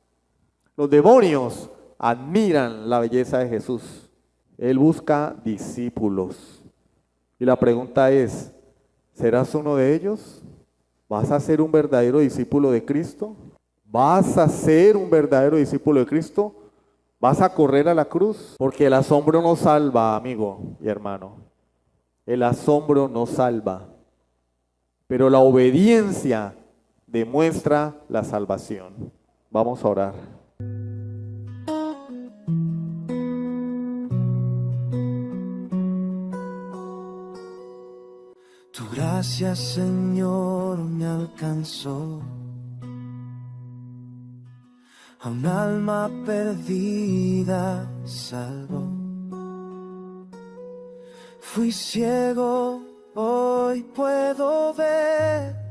Los demonios admiran la belleza de Jesús. Él busca discípulos. Y la pregunta es, ¿serás uno de ellos? ¿Vas a ser un verdadero discípulo de Cristo? ¿Vas a ser un verdadero discípulo de Cristo? ¿Vas a correr a la cruz? Porque el asombro no salva, amigo y hermano. El asombro no salva. Pero la obediencia demuestra la salvación. Vamos a orar. Tu gracia, Señor, me alcanzó. A un alma perdida salvó. Fui ciego, hoy puedo ver.